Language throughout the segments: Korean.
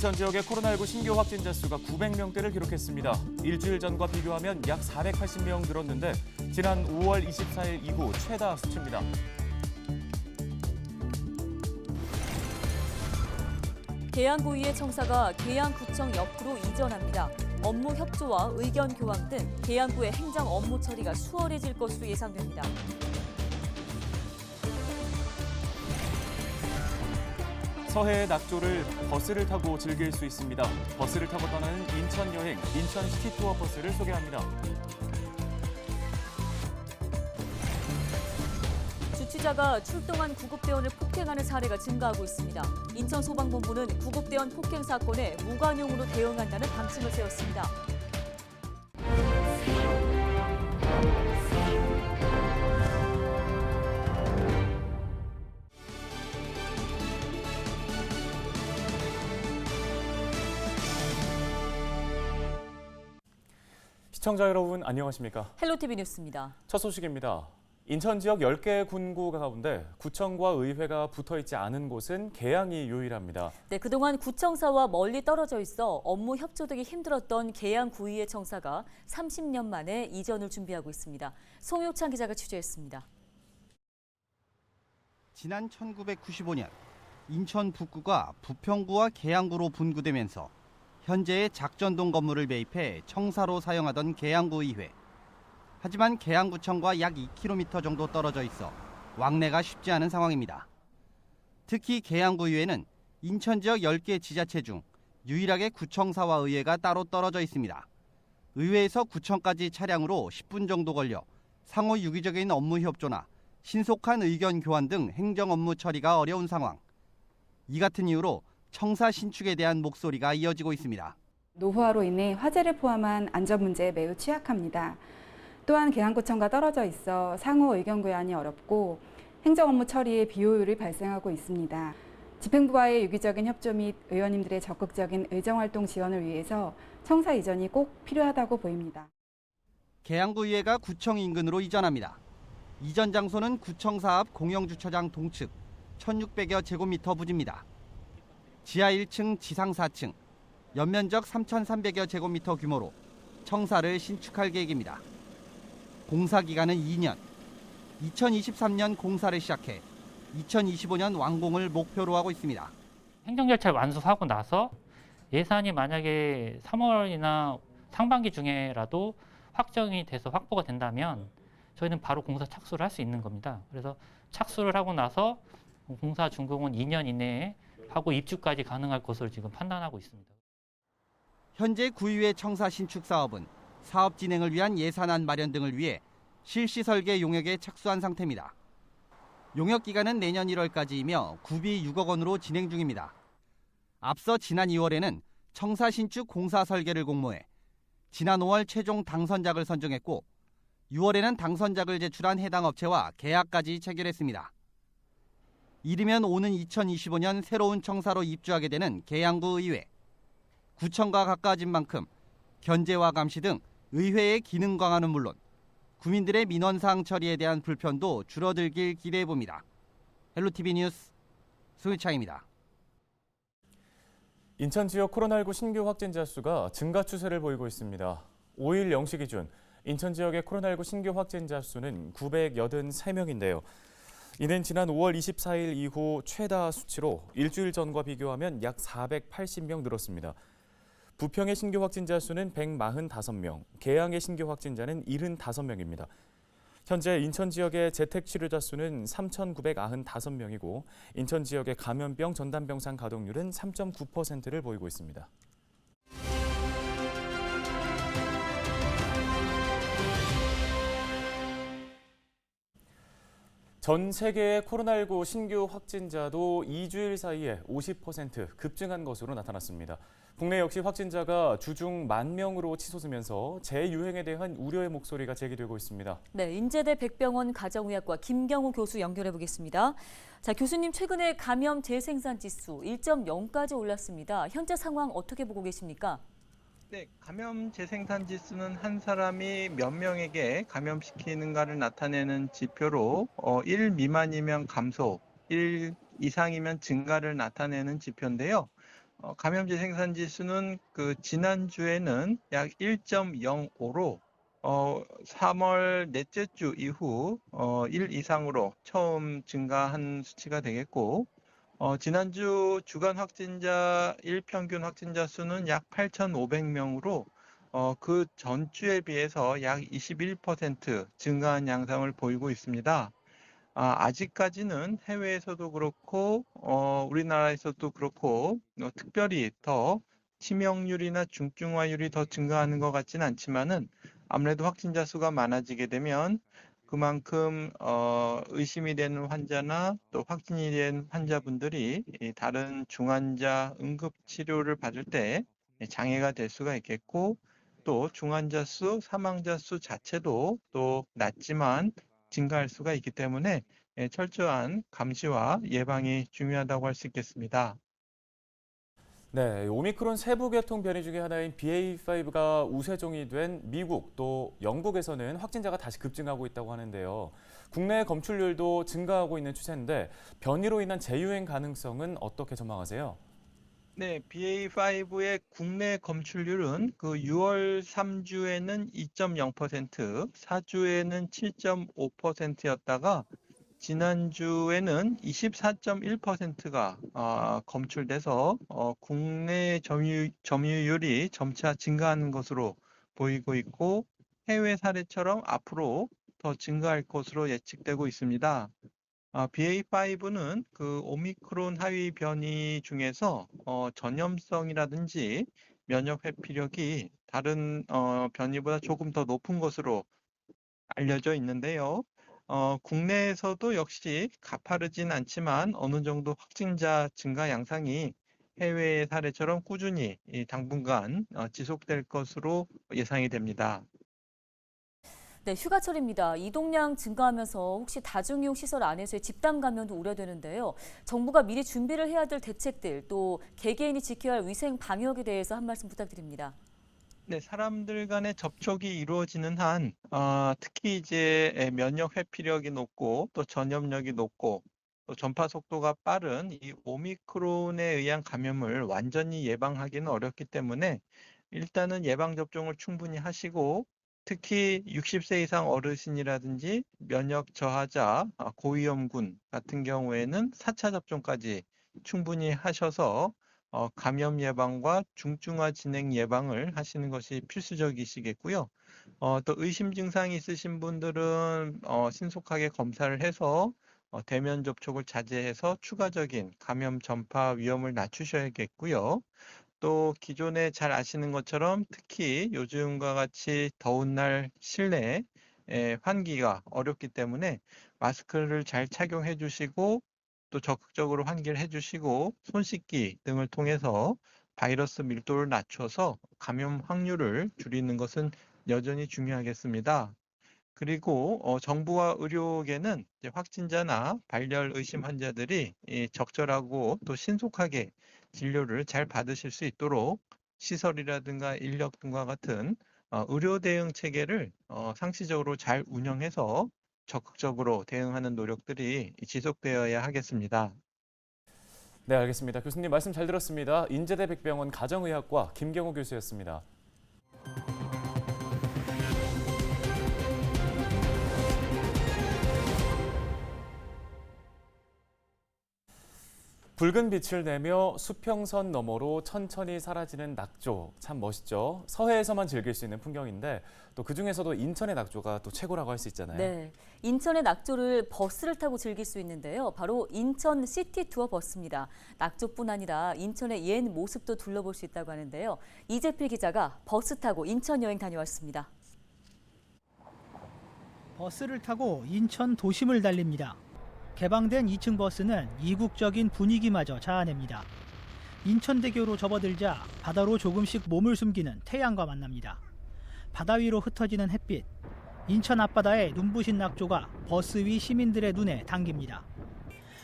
인천 지역의 코로나19 신규 확진자 수가 900명대를 기록했습니다. 일주일 전과 비교하면 약 480명 늘었는데 지난 5월 24일 이후 최다 수치입니다. 계양구의회 청사가 계양구청 옆으로 이전합니다. 업무 협조와 의견 교환 등 계양구의 행정 업무 처리가 수월해질 것으로 예상됩니다. 서해의 낙조를 버스를 타고 즐길 수 있습니다. 버스를 타고 떠나는 인천 여행, 인천 시티투어 버스를 소개합니다. 주치자가 출동한 구급대원을 폭행하는 사례가 증가하고 있습니다. 인천소방본부는 구급대원 폭행 사건에 무관용으로 대응한다는 방침을 세웠습니다. 시청자 여러분 안녕하십니까? 헬로티비 뉴스입니다. 첫 소식입니다. 인천 지역 10개 군구 가운데 구청과 의회가 붙어있지 않은 곳은 계양이 유일합니다. 네, 그동안 구청사와 멀리 떨어져 있어 업무 협조되기 힘들었던 계양구의회 청사가 30년 만에 이전을 준비하고 있습니다. 송효찬 기자가 취재했습니다. 지난 1995년 인천 북구가 부평구와 계양구로 분구되면서 현재의 작전동 건물을 매입해 청사로 사용하던 계양구의회. 하지만 계양구청과 약 2km 정도 떨어져 있어 왕래가 쉽지 않은 상황입니다. 특히 계양구의회는 인천 지역 10개 지자체 중 유일하게 구청사와 의회가 따로 떨어져 있습니다. 의회에서 구청까지 차량으로 10분 정도 걸려 상호 유기적인 업무 협조나 신속한 의견 교환 등 행정 업무 처리가 어려운 상황. 이 같은 이유로 청사 신축에 대한 목소리가 이어지고 있습니다. 노후화로 인해 화재를 포함한 안전 문제에 매우 취약합니다. 또한 계양구청과 떨어져 있어 상호 의견 교환이 어렵고 행정 업무 처리에 비효율이 발생하고 있습니다. 집행부와의 유기적인 협조 및 의원님들의 적극적인 의정활동 지원을 위해서 청사 이전이 꼭 필요하다고 보입니다. 계양구의회가 구청 인근으로 이전합니다. 이전 장소는 구청사 앞 공영주차장 동측 1600여 제곱미터 부지입니다. 지하 1층, 지상 4층, 연면적 3,300여 제곱미터 규모로 청사를 신축할 계획입니다. 공사 기간은 2년, 2023년 공사를 시작해 2025년 완공을 목표로 하고 있습니다. 행정 절차를 완수하고 나서 예산이 만약에 3월이나 상반기 중에라도 확정이 돼서 확보가 된다면 저희는 바로 공사 착수를 할 수 있는 겁니다. 그래서 착수를 하고 나서 공사 준공은 2년 이내에 하고 입주까지 가능할 것으로 지금 판단하고 있습니다. 현재 구의회 청사 신축 사업은 사업 진행을 위한 예산안 마련 등을 위해 실시 설계 용역에 착수한 상태입니다. 용역 기간은 내년 1월까지이며 구비 6억 원으로 진행 중입니다. 앞서 지난 2월에는 청사 신축 공사 설계를 공모해 지난 5월 최종 당선작을 선정했고 6월에는 당선작을 제출한 해당 업체와 계약까지 체결했습니다. 이르면 오는 2025년 새로운 청사로 입주하게 되는 계양구 의회. 구청과 가까워진 만큼 견제와 감시 등 의회의 기능 강화는 물론 구민들의 민원사항 처리에 대한 불편도 줄어들길 기대해봅니다. 헬로티비 뉴스 송유창입니다. 인천 지역 코로나19 신규 확진자 수가 증가 추세를 보이고 있습니다. 5일 0시 기준 인천 지역의 코로나19 신규 확진자 수는 983명인데요. 이는 지난 5월 24일 이후 최다 수치로 일주일 전과 비교하면 약 480명 늘었습니다. 부평의 신규 확진자 수는 145명, 계양의 신규 확진자는 75명입니다. 현재 인천 지역의 재택 치료자 수는 3,995명이고 인천 지역의 감염병 전담병상 가동률은 3.9%를 보이고 있습니다. 전 세계의 코로나19 신규 확진자도 2주일 사이에 50% 급증한 것으로 나타났습니다. 국내 역시 확진자가 주중 10,000명으로 치솟으면서 재유행에 대한 우려의 목소리가 제기되고 있습니다. 네, 인제대 백병원 가정의학과 김경우 교수 연결해 보겠습니다. 자, 교수님 최근에 감염 재생산 지수 1.0까지 올랐습니다. 현재 상황 어떻게 보고 계십니까? 네, 감염 재생산 지수는 한 사람이 몇 명에게 감염시키는가를 나타내는 지표로 1 미만이면 감소, 1 이상이면 증가를 나타내는 지표인데요. 감염제 생산 지수는 그 지난주에는 약 1.05로 3월 넷째 주 이후 1 이상으로 처음 증가한 수치가 되겠고, 지난주 주간 확진자 일평균 확진자 수는 약 8,500명으로 그 전주에 비해서 약 21% 증가한 양상을 보이고 있습니다. 아직까지는 해외에서도 그렇고 우리나라에서도 그렇고 특별히 더 치명률이나 중증화율이 더 증가하는 것 같지는 않지만은 아무래도 확진자 수가 많아지게 되면 그만큼 의심이 되는 환자나 또 확진이 된 환자분들이 이 다른 중환자 응급 치료를 받을 때 장애가 될 수가 있겠고, 또 중환자 수, 사망자 수 자체도 또 낮지만 증가할 수가 있기 때문에 철저한 감시와 예방이 중요하다고 할 수 있겠습니다. 네, 오미크론 세부 계통 변이 중에 하나인 BA.5가 우세종이 된 미국 또 영국에서는 확진자가 다시 급증하고 있다고 하는데요. 국내 검출률도 증가하고 있는 추세인데 변이로 인한 재유행 가능성은 어떻게 전망하세요? 네, BA.5의 국내 검출률은 그 6월 3주에는 2.0%, 4주에는 7.5%였다가 지난주에는 24.1%가 검출돼서 국내 점유율이 점차 증가하는 것으로 보이고 있고, 해외 사례처럼 앞으로 더 증가할 것으로 예측되고 있습니다. BA.5는 그 오미크론 하위 변이 중에서 전염성이라든지 면역 회피력이 다른 변이보다 조금 더 높은 것으로 알려져 있는데요. 국내에서도 역시 가파르진 않지만 어느 정도 확진자 증가 양상이 해외의 사례처럼 꾸준히 당분간 지속될 것으로 예상이 됩니다. 네, 휴가철입니다. 이동량 증가하면서 혹시 다중이용 시설 안에서의 집단 감염도 우려되는데요. 정부가 미리 준비를 해야 될 대책들, 또 개개인이 지켜야 할 위생 방역에 대해서 한 말씀 부탁드립니다. 네, 사람들 간의 접촉이 이루어지는 한, 특히 이제 면역 회피력이 높고 또 전염력이 높고 또 전파 속도가 빠른 이 오미크론에 의한 감염을 완전히 예방하기는 어렵기 때문에 일단은 예방접종을 충분히 하시고, 특히 60세 이상 어르신이라든지 면역 저하자, 고위험군 같은 경우에는 4차 접종까지 충분히 하셔서 감염 예방과 중증화 진행 예방을 하시는 것이 필수적이시겠고요. 또 의심 증상이 있으신 분들은 신속하게 검사를 해서 대면 접촉을 자제해서 추가적인 감염 전파 위험을 낮추셔야겠고요. 또 기존에 잘 아시는 것처럼 특히 요즘과 같이 더운 날 실내 환기가 어렵기 때문에 마스크를 잘 착용해 주시고 또 적극적으로 환기를 해 주시고 손 씻기 등을 통해서 바이러스 밀도를 낮춰서 감염 확률을 줄이는 것은 여전히 중요하겠습니다. 그리고 정부와 의료계는 이제 확진자나 발열 의심 환자들이 적절하고 또 신속하게 진료를 잘 받으실 수 있도록 시설이라든가 인력 등과 같은 의료 대응 체계를 상시적으로 잘 운영해서 적극적으로 대응하는 노력들이 지속되어야 하겠습니다. 네, 알겠습니다. 교수님 말씀 잘 들었습니다. 인제대 백병원 가정의학과 김경호 교수였습니다. 붉은 빛을 내며 수평선 너머로 천천히 사라지는 낙조, 참 멋있죠. 서해에서만 즐길 수 있는 풍경인데 또 그중에서도 인천의 낙조가 또 최고라고 할 수 있잖아요. 네, 인천의 낙조를 버스를 타고 즐길 수 있는데요. 바로 인천 시티 투어 버스입니다. 낙조뿐 아니라 인천의 옛 모습도 둘러볼 수 있다고 하는데요. 이재필 기자가 버스 타고 인천 여행 다녀왔습니다. 버스를 타고 인천 도심을 달립니다. 개방된 2층 버스는 이국적인 분위기마저 자아냅니다. 인천대교로 접어들자 바다로 조금씩 몸을 숨기는 태양과 만납니다. 바다 위로 흩어지는 햇빛, 인천 앞바다의 눈부신 낙조가 버스 위 시민들의 눈에 당깁니다.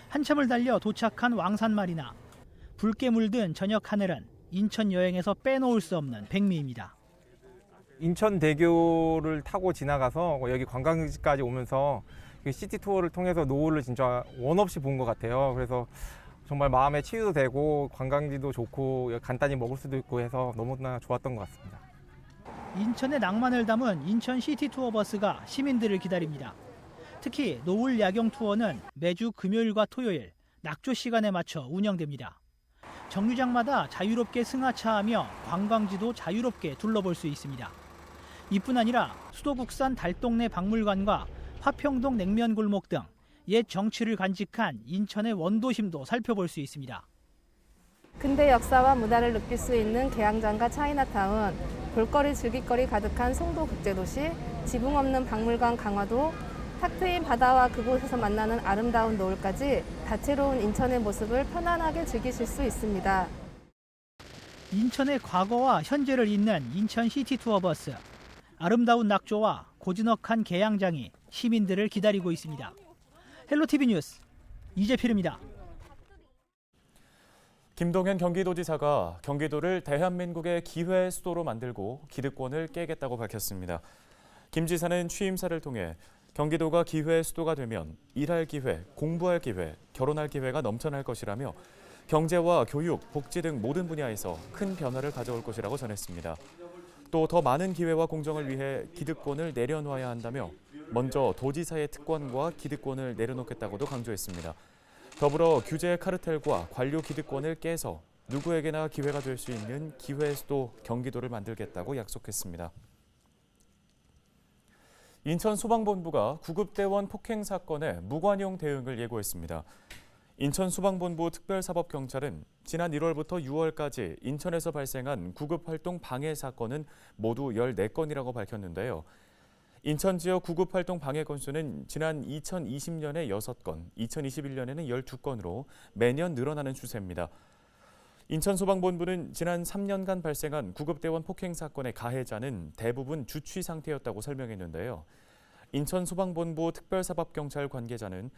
한참을 달려 도착한 왕산마리나. 붉게 물든 저녁 하늘은 인천 여행에서 빼놓을 수 없는 백미입니다. 인천대교를 타고 지나가서 여기 관광지까지 오면서 시티 투어를 통해서 노을을 진짜 원 없이 본 것 같아요. 그래서 정말 마음의 치유도 되고 관광지도 좋고 간단히 먹을 수도 있고 해서 너무나 좋았던 것 같습니다. 인천의 낭만을 담은 인천 시티 투어 버스가 시민들을 기다립니다. 특히 노을 야경 투어는 매주 금요일과 토요일 낙조 시간에 맞춰 운영됩니다. 정류장마다 자유롭게 승하차하며 관광지도 자유롭게 둘러볼 수 있습니다. 이뿐 아니라 수도국산 달동네 박물관과 화평동 냉면 골목 등 옛 정취를 간직한 인천의 원도심도 살펴볼 수 있습니다. 근대 역사와 문화를 느낄 수 있는 계양장과 차이나타운, 볼거리 즐길거리 가득한 송도 국제도시, 지붕 없는 박물관 강화도, 탁 트인 바다와 그곳에서 만나는 아름다운 노을까지 다채로운 인천의 모습을 편안하게 즐기실 수 있습니다. 인천의 과거와 현재를 잇는 인천 시티 투어 버스. 아름다운 낙조와 고즈넉한 계양장이 시민들을 기다리고 있습니다. 헬로티비 뉴스 이재필입니다. 김동연 경기도지사가 경기도를 대한민국의 기회 수도로 만들고 기득권을 깨겠다고 밝혔습니다. 김 지사는 취임사를 통해 경기도가 기회의 수도가 되면 일할 기회, 공부할 기회, 결혼할 기회가 넘쳐날 것이라며 경제와 교육, 복지 등 모든 분야에서 큰 변화를 가져올 것이라고 전했습니다. 또 더 많은 기회와 공정을 위해 기득권을 내려놓아야 한다며 먼저 도지사의 특권과 기득권을 내려놓겠다고도 강조했습니다. 더불어 규제 카르텔과 관료 기득권을 깨서 누구에게나 기회가 될 수 있는 기회의 수도 경기도를 만들겠다고 약속했습니다. 인천 소방본부가 구급대원 폭행 사건에 무관용 대응을 예고했습니다. 인천 소방본부 특별사법경찰은 지난 1월부터 6월까지 인천에서 발생한 구급활동 방해 사건은 모두 14건이라고 밝혔는데요. 인천 지역 구급활동 방해 건수는 지난 2020년에 6건, 2021년에는 12건으로 매년 늘어나는 추세입니다. 인천소방본부는 지난 3년간 발생한 구급대원 폭행 사건의 가해자는 대부분 주취 상태였다고 설명했는데요. 인천소방본부 특별사법경찰 관계자는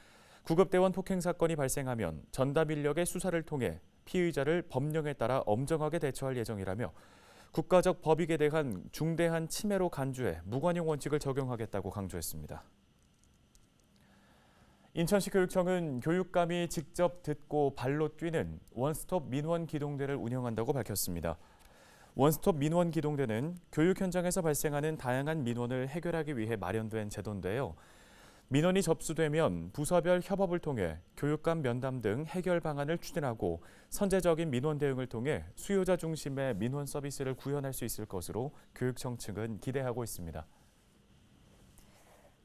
구급대원 폭행 사건이 발생하면 전담 인력의 수사를 통해 피의자를 법령에 따라 엄정하게 대처할 예정이라며 국가적 법익에 대한 중대한 침해로 간주해 무관용 원칙을 적용하겠다고 강조했습니다. 인천시 교육청은 교육감이 직접 듣고 발로 뛰는 원스톱 민원 기동대를 운영한다고 밝혔습니다. 원스톱 민원 기동대는 교육 현장에서 발생하는 다양한 민원을 해결하기 위해 마련된 제도인데요. 민원이 접수되면 부서별 협업을 통해 교육감 면담 등 해결 방안을 추진하고 선제적인 민원 대응을 통해 수요자 중심의 민원 서비스를 구현할 수 있을 것으로 교육청 측은 기대하고 있습니다.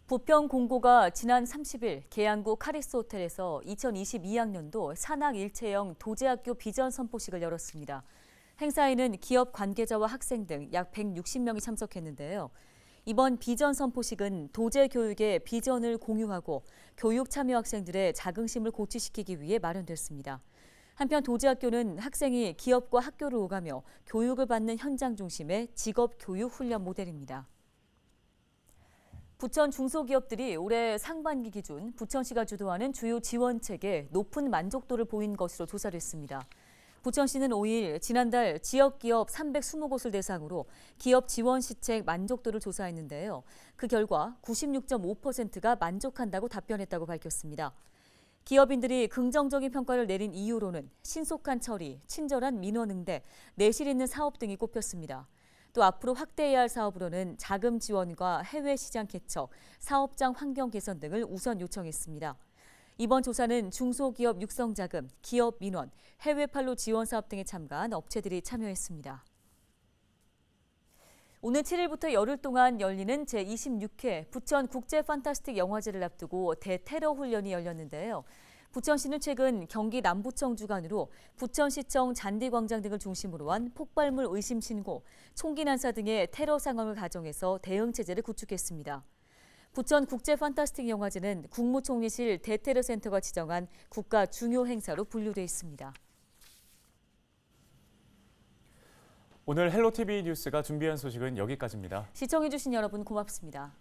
부평 공고가 지난 30일 계양구 카리스 호텔에서 2022학년도 산학 일체형 도제학교 비전 선포식을 열었습니다. 행사에는 기업 관계자와 학생 등 약 160명이 참석했는데요. 이번 비전 선포식은 도제 교육의 비전을 공유하고 교육 참여 학생들의 자긍심을 고취시키기 위해 마련됐습니다. 한편 도제학교는 학생이 기업과 학교를 오가며 교육을 받는 현장 중심의 직업 교육 훈련 모델입니다. 부천 중소기업들이 올해 상반기 기준 부천시가 주도하는 주요 지원책에 높은 만족도를 보인 것으로 조사를 했습니다. 부천시는 5일 지난달 지역기업 320곳을 대상으로 기업 지원 시책 만족도를 조사했는데요. 그 결과 96.5%가 만족한다고 답변했다고 밝혔습니다. 기업인들이 긍정적인 평가를 내린 이유로는 신속한 처리, 친절한 민원 응대, 내실 있는 사업 등이 꼽혔습니다. 또 앞으로 확대해야 할 사업으로는 자금 지원과 해외 시장 개척, 사업장 환경 개선 등을 우선 요청했습니다. 이번 조사는 중소기업 육성자금, 기업 민원, 해외 판로 지원 사업 등에 참가한 업체들이 참여했습니다. 오늘 7일부터 열흘 동안 열리는 제26회 부천 국제 판타스틱 영화제를 앞두고 대테러 훈련이 열렸는데요. 부천시는 최근 경기 남부청 주관으로 부천시청 잔디광장 등을 중심으로 한 폭발물 의심 신고, 총기 난사 등의 테러 상황을 가정해서 대응 체제를 구축했습니다. 부천 국제 판타스틱 영화제는 국무총리실 대테러 센터가 지정한 국가 중요 행사로 분류돼 있습니다. 오늘 헬로티비 뉴스가 준비한 소식은 여기까지입니다. 시청해주신 여러분 고맙습니다.